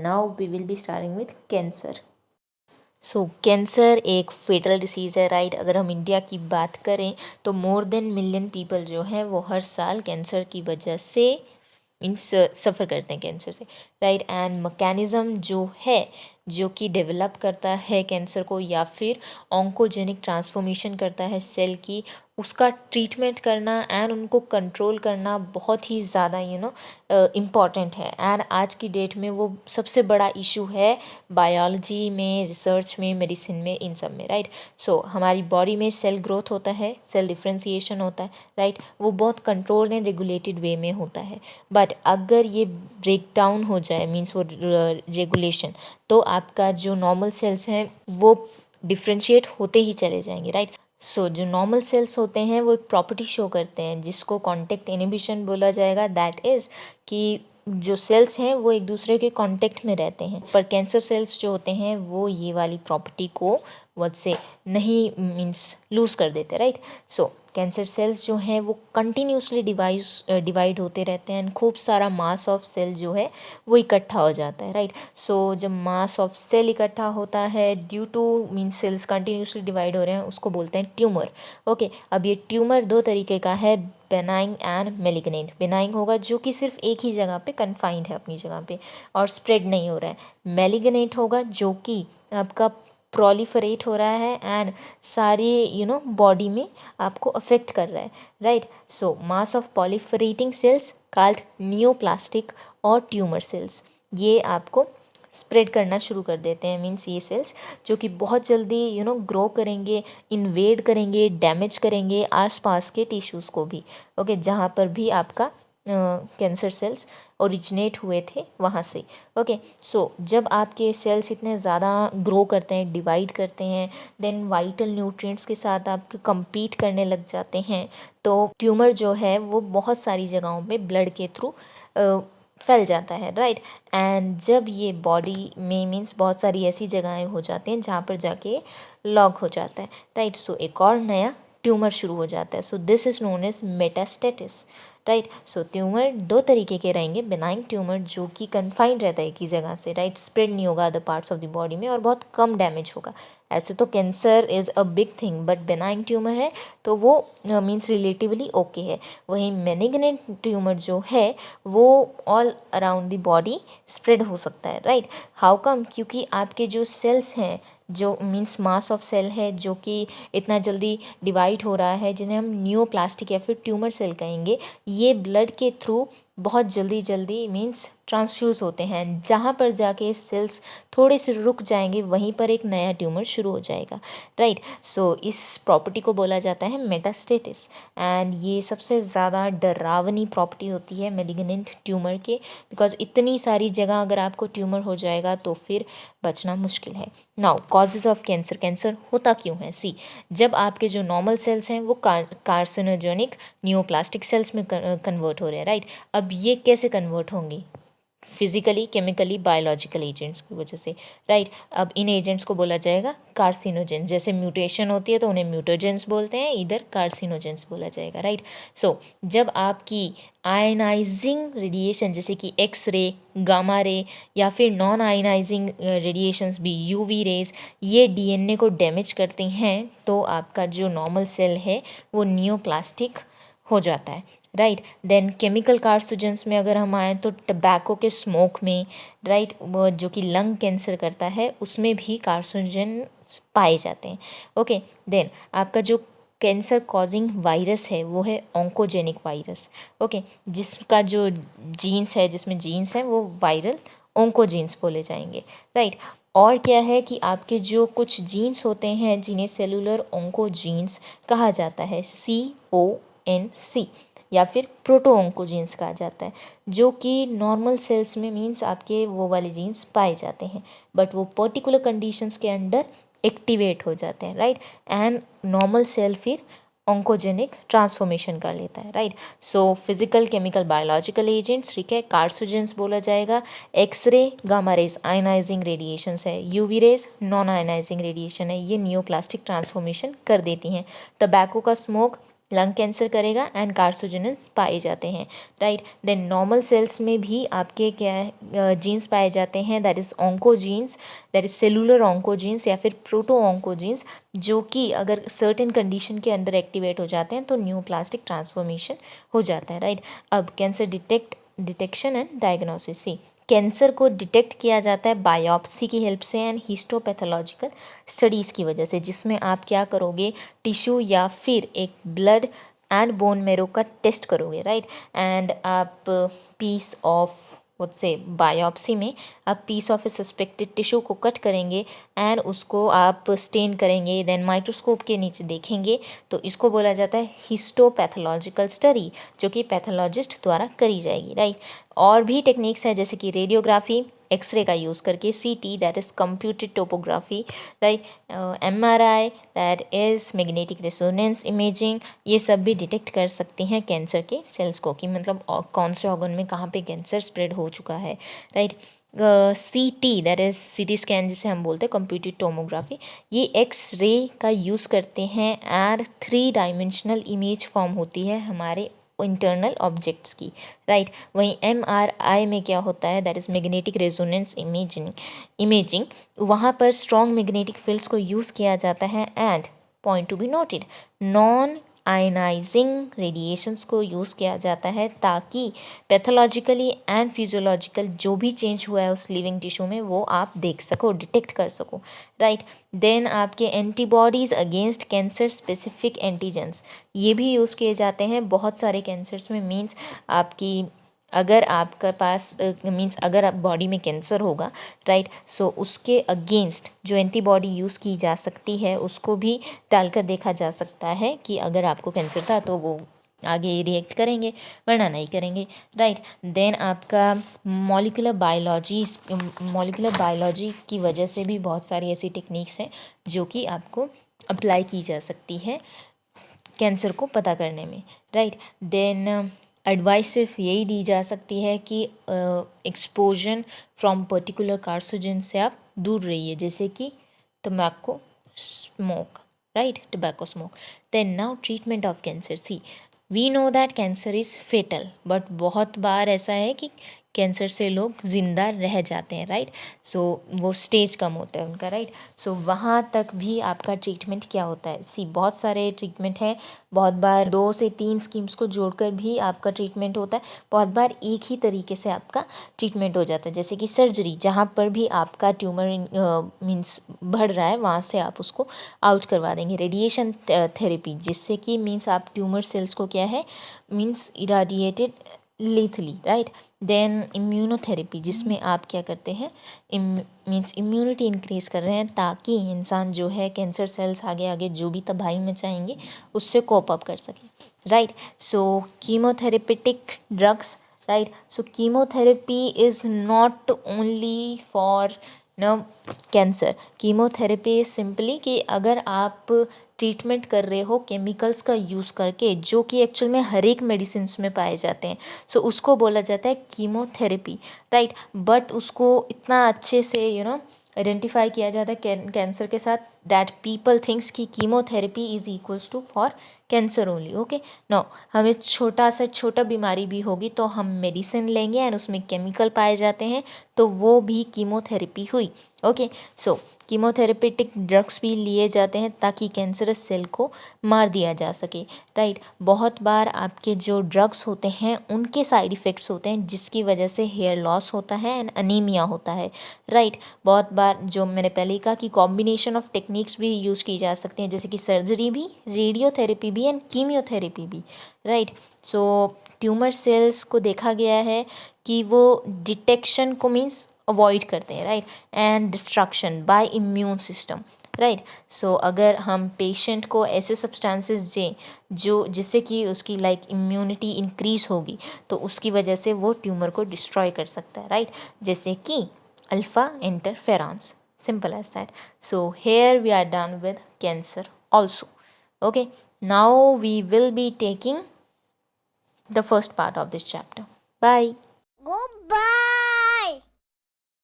Now we will be starting with cancer. So cancer एक fatal disease है, right. अगर हम इंडिया की बात करें तो मोर देन मिलियन पीपल जो हैं वो हर साल कैंसर की वजह से मीन्स सफ़र करते हैं कैंसर से, राइट। एंड मैकेनिज़्म जो है जो कि डेवलप करता है कैंसर को या फिर ऑन्कोजेनिक ट्रांसफॉर्मेशन करता है सेल की, उसका ट्रीटमेंट करना एंड उनको कंट्रोल करना बहुत ही ज़्यादा इम्पॉर्टेंट है। एंड आज की डेट में वो सबसे बड़ा इशू है बायोलॉजी में, रिसर्च में, मेडिसिन में, इन सब में, राइट। सो हमारी बॉडी में सेल ग्रोथ होता है, सेल डिफ्रेंसिएशन होता है, राइट। वो बहुत कंट्रोल्ड एंड रेगुलेटेड वे में होता है। बट अगर ये ब्रेक डाउन हो जाए मीन्स वो रेगुलेशन, तो आपका जो नॉर्मल सेल्स हैं वो डिफ्रेंशिएट होते ही चले जाएंगे, राइट। सो जो नॉर्मल सेल्स होते हैं वो एक प्रॉपर्टी शो करते हैं जिसको कॉन्टेक्ट इनहिबिशन बोला जाएगा। दैट इज़ कि जो सेल्स हैं वो एक दूसरे के कांटेक्ट में रहते हैं, पर कैंसर सेल्स जो होते हैं वो ये वाली प्रॉपर्टी को वट से नहीं मीन्स लूज़ कर देते, राइट। सो कैंसर सेल्स जो हैं वो कंटिन्यूसली डिवाइड होते रहते हैं, खूब सारा मास ऑफ सेल जो है वो इकट्ठा हो जाता है, राइट। सो जब मास ऑफ सेल इकट्ठा होता है due to means cells continuously divide हो रहे हैं, उसको बोलते हैं ट्यूमर। ओके, अब ये ट्यूमर दो तरीके का है, बेनाइंग एंड मेलिग्नेंट। बेनाइंग होगा जो कि सिर्फ एक ही जगह पे कन्फाइंड है अपनी जगह पे और स्प्रेड नहीं हो रहा है। मेलिग्नेंट होगा जो कि आपका प्रोलिफरेट हो रहा है एंड सारे बॉडी में आपको अफेक्ट कर रहा है, right. So mass of proliferating cells called neoplastic और ट्यूमर सेल्स, ये आपको स्प्रेड करना शुरू कर देते हैं। मीन्स ये सेल्स जो कि बहुत जल्दी ग्रो करेंगे, इन्वेड करेंगे, डैमेज करेंगे आसपास के टिश्यूज़ को भी, ओके, जहाँ पर भी आपका कैंसर सेल्स ओरिजिनेट हुए थे वहाँ से, ओके। सो जब आपके सेल्स इतने ज़्यादा ग्रो करते हैं, डिवाइड करते हैं, देन वाइटल न्यूट्रिएंट्स के साथ आपके compete करने लग जाते हैं, तो ट्यूमर जो है वो बहुत सारी जगहों पे ब्लड के थ्रू फैल जाता है, राइट। एंड जब ये बॉडी में मीन्स बहुत सारी ऐसी जगहें हो जाती हैं जहाँ पर जाके लॉक हो जाता है, राइट। सो एक और नया ट्यूमर शुरू हो जाता है। So this is known as metastasis, right. So tumour दो तरीके के रहेंगे, बेनाइन ट्यूमर जो कि कन्फाइंड रहता है एक ही जगह से, राइट, स्प्रेड नहीं होगा other parts of the body में और बहुत कम डैमेज होगा। ऐसे तो cancer is a big thing, but benign tumour है तो वो मीन्स रिलेटिवली ओके है। वहीं मेलिग्नेंट ट्यूमर जो है वो all around the body spread हो सकता है, राइट। How come? क्योंकि आपके जो सेल्स हैं, जो मीन्स मास ऑफ सेल है जो कि इतना जल्दी डिवाइड हो रहा है, जिन्हें हम नियोप्लास्टिक या फिर ट्यूमर सेल कहेंगे, ये ब्लड के थ्रू बहुत जल्दी मीन्स ट्रांसफ्यूज़ होते हैं। जहाँ पर जाके सेल्स थोड़े से रुक जाएंगे वहीं पर एक नया ट्यूमर शुरू हो जाएगा, राइट। सो इस प्रॉपर्टी को बोला जाता है मेटास्टेटिस एंड ये सबसे ज़्यादा डरावनी प्रॉपर्टी होती है मेलिग्नेंट ट्यूमर के, बिकॉज इतनी सारी जगह अगर आपको ट्यूमर हो जाएगा तो फिर बचना मुश्किल है। Now causes of cancer, cancer होता क्यों है? सी, जब आपके जो नॉर्मल सेल्स हैं वो कार्सिनोजेनिक नियोप्लास्टिक सेल्स में कन्वर्ट हो रहे हैं, राइट। अब ये कैसे कन्वर्ट होंगी? फिजिकली, केमिकली, बायोलॉजिकल एजेंट्स की वजह से, राइट। अब इन एजेंट्स को बोला जाएगा कार्सिनोजेन। जैसे म्यूटेशन होती है तो उन्हें म्यूटोजेंस बोलते हैं, इधर कार्सिनोजेंस बोला जाएगा, राइट। सो जब आपकी आयनाइजिंग रेडिएशन जैसे कि एक्स रे, गामा रे या फिर नॉन आयनाइजिंग रेडिएशंस भी, यूवी रेज, ये डीएनए को डैमेज करते हैं तो आपका जो नॉर्मल सेल है वो नियोप्लास्टिक हो जाता है, राइट। देन केमिकल कार्सिनोजेंस में अगर हम आएँ तो टबैको के स्मोक में, राइट, वो जो कि लंग कैंसर करता है उसमें भी कार्सिनोजन पाए जाते हैं, ओके। देन आपका जो कैंसर कॉजिंग वायरस है वो है ऑन्कोजेनिक वायरस, ओके, जिसका जो जीन्स है, जिसमें जीन्स हैं वो वायरल ऑन्कोजीन्स बोले जाएंगे, राइट। और क्या है कि आपके जो कुछ जीन्स होते हैं जिन्हें सेलुलर ऑन्कोजीन्स कहा जाता है, CONC, या फिर प्रोटो ऑन्कोजीन्स कहा जाता है, जो कि नॉर्मल सेल्स में मीन्स आपके वो वाले जीन्स पाए जाते हैं, बट वो पर्टिकुलर कंडीशंस के अंडर एक्टिवेट हो जाते हैं, राइट। एंड नॉर्मल सेल फिर ऑन्कोजेनिक ट्रांसफॉर्मेशन कर लेता है, right. So physical, chemical, biological agents, ठीक है, कार्सिनोजेंस बोला जाएगा, X-ray, gamma rays ionising radiations है, UV rays non ionising radiation है, ये नियोप्लास्टिक ट्रांसफॉर्मेशन कर देती हैं। टबैको का स्मोक लंग कैंसर करेगा एंड कार्सिनोजेन्स पाए जाते हैं, राइट। देन नॉर्मल सेल्स में भी आपके क्या जीन्स पाए जाते हैं, that is oncogenes, that is cellular oncogenes या फिर प्रोटो ऑन्कोजीन्स, जो कि अगर सर्टेन कंडीशन के अंदर एक्टिवेट हो जाते हैं तो न्यूप्लास्टिक ट्रांसफॉर्मेशन हो जाता है, राइट। अब cancer detection and diagnosis. See cancer को डिटेक्ट किया जाता है बायोप्सी की हेल्प से एंड हिस्टोपैथोलॉजिकल स्टडीज़ की वजह से, जिसमें आप क्या करोगे, टिश्यू या फिर एक ब्लड एंड बोन मेरो का टेस्ट करोगे, राइट। एंड आप पीस ऑफ से बायोप्सी में आप piece of a suspected tissue को कट करेंगे एंड उसको आप स्टेन करेंगे, देन माइक्रोस्कोप के नीचे देखेंगे, तो इसको बोला जाता है हिस्टोपैथोलॉजिकल स्टडी, जो कि पैथोलॉजिस्ट द्वारा करी जाएगी, राइट। और भी टेक्निक्स है जैसे कि रेडियोग्राफी, एक्सरे का यूज़ करके, सीटी that is computed topography, right, MRI that is magnetic resonance imaging, ये सब भी डिटेक्ट कर सकती हैं कैंसर के सेल्स को, कि मतलब कौन से ऑर्गन में कहाँ पे कैंसर स्प्रेड हो चुका है, राइट। सीटी दैट इज़ सीटी स्कैन जिसे हम बोलते हैं कंप्यूटेड टोमोग्राफी, ये एक्स रे का यूज़ करते हैं एंड 3 डायमेंशनल इमेज फॉर्म होती है हमारे इंटरनल ऑब्जेक्ट्स की, राइट। वहीं एमआरआई में क्या होता है, that is magnetic resonance imaging, वहाँ पर स्ट्रॉन्ग मैग्नेटिक फील्ड्स को यूज़ किया जाता है and point to be noted non ionising radiations को यूज़ किया जाता है, ताकि पैथोलॉजिकली एंड फिजियोलॉजिकल जो भी चेंज हुआ है उस लिविंग टिश्यू में वो आप देख सको, डिटेक्ट कर सको, राइट। देन आपके antibodies against cancer specific antigens, ये भी यूज़ किए जाते हैं बहुत सारे कैंसर्स में। मीन्स आपकी अगर आपका पास मीन्स अगर आप बॉडी में कैंसर होगा, राइट, सो उसके अगेंस्ट जो एंटीबॉडी यूज़ की जा सकती है उसको भी डालकर देखा जा सकता है कि अगर आपको कैंसर था तो वो आगे रिएक्ट करेंगे वरना नहीं करेंगे, राइट। देन आपका मॉलिक्यूलर बायोलॉजी की वजह से भी बहुत सारी ऐसी टेक्निक्स हैं जो कि आपको अप्लाई की जा सकती है कैंसर को पता करने में, राइट। देन एडवाइस सिर्फ यही दी जा सकती है कि एक्सपोजन फ्रॉम पर्टिकुलर कार्सिनोजेन से आप दूर रहिए, जैसे कि tobacco smoke, right, tobacco smoke. Then now treatment of cancer. See we know that cancer is fatal, but बहुत बार ऐसा है कि कैंसर से लोग ज़िंदा रह जाते हैं, राइट। सो वो स्टेज कम होता है उनका, राइट। सो वहाँ तक भी आपका ट्रीटमेंट क्या होता है। सी बहुत सारे ट्रीटमेंट हैं, बहुत बार 2 से 3 स्कीम्स को जोड़कर भी आपका ट्रीटमेंट होता है, बहुत बार एक ही तरीके से आपका ट्रीटमेंट हो जाता है, जैसे कि सर्जरी, जहाँ पर भी आपका ट्यूमर मीन्स बढ़ रहा है वहाँ से आप उसको आउट करवा देंगे। रेडिएशन थेरेपी, जिससे कि मीन्स आप ट्यूमर सेल्स को क्या है means irradiated lethally, right. Then immunotherapy, जिसमें आप क्या करते हैं मीन्स इम्यूनिटी इंक्रीज़ कर रहे हैं, ताकि इंसान जो है कैंसर सेल्स आगे आगे जो भी तबाही में चाहेंगे उससे कोप अप कर सके, right. So chemotherapeutic drugs, right. So chemotherapy is not only for cancer. Chemotherapy simply कि अगर आप ट्रीटमेंट कर रहे हो केमिकल्स का यूज़ करके, जो कि एक्चुअल में हर एक मेडिसिन में पाए जाते हैं, सो उसको बोला जाता है कीमोथेरेपी, राइट। बट उसको इतना अच्छे से आइडेंटिफाई किया जाता है कैंसर के साथ, दैट पीपल थिंक्स कि chemotherapy is equals to for cancer only, okay. No, हमें छोटा से छोटा बीमारी भी होगी तो हम मेडिसिन लेंगे एंड उसमें केमिकल पाए जाते हैं, तो वो भी कीमोथेरेपी हुई, ओके। सो कीमोथेरेपेटिक ड्रग्स भी लिए जाते हैं ताकि कैंसरस सेल को मार दिया जा सके, राइट। बहुत बार आपके जो ड्रग्स होते हैं उनके साइड इफ़ेक्ट्स होते हैं, जिसकी वजह से हेयर लॉस होता है एंड अनीमिया होता है, राइट। बहुत बार जो मैंने पहले ही कहा कि कॉम्बिनेशन ऑफ टेक्निक्स भी यूज़ की जा सकती हैं, जैसे कि सर्जरी भी, रेडियोथेरेपी भी एंड कीमियोथेरेपी भी, राइट। सो ट्यूमर सेल्स को देखा गया है कि वो डिटेक्शन को मीन्स अवॉइड करते हैं, right, and destruction by immune system, right. So अगर हम पेशेंट को ऐसे सब्सटेंसेस दें जो जिससे कि उसकी इम्यूनिटी इंक्रीज़ होगी, तो उसकी वजह से वो ट्यूमर को डिस्ट्रॉय कर सकता है, राइट, जैसे कि alpha interferons, simple as that. So here we are done with cancer also, okay. Now we will be taking the first part of this chapter. Bye. Goodbye.